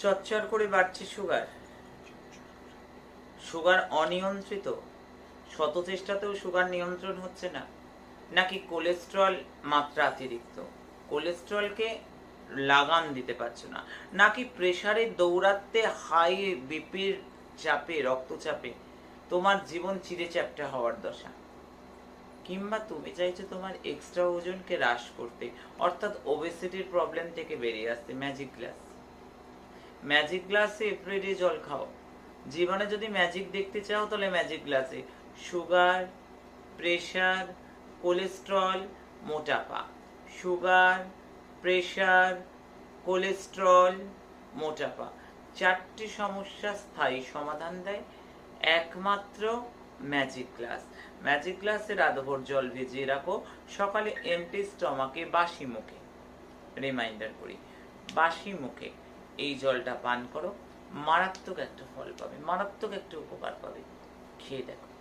চচ্চর করে বাড়ছে sugar, sugar অনিয়ন্ত্রিত, শত চেষ্টাতেও সুগার নিয়ন্ত্রণ হচ্ছে না, নাকি কোলেস্টেরল মাত্রা অতিরিক্ত, কোলেস্টেরলকে লাগাম দিতে পারছো না, নাকি প্রেসারে দৌড়াতে হাই বিপির চাপে রক্তচাপে তোমার জীবন চিরে চ্যাপ্টা হওয়ার দশা, কিংবা তুমি চাইছো তোমার এক্সট্রা ওজনকে হ্রাস করতে, অর্থাৎ ওবেসিটির প্রবলেম থেকে বেরিয়ে আসতে। ম্যাজিক গ্লাস, ম্যাজিক গ্লাসে এভরিডে জল খাও। জীবনে যদি ম্যাজিক দেখতে চাও তাহলে ম্যাজিক গ্লাসে সুগার, প্রেশার, কোলেস্ট্রল, মোটাপা, সুগার, প্রেশার, কোলেস্ট্রল, মোটাপা, চারটি সমস্যা স্থায়ী সমাধান দেয় একমাত্র ম্যাজিক গ্লাস। ম্যাজিক গ্লাসে রাতভর জল ভিজিয়ে রাখো, সকালে এমটি স্টমাকে বাসি মুখে, রিমাইন্ডার করি, বাসি মুখে এই জলটা পান করো, মারাত্মক একটা ফল পাবে, মারাত্মক একটা উপকার পাবে। খেয়ে দেখো।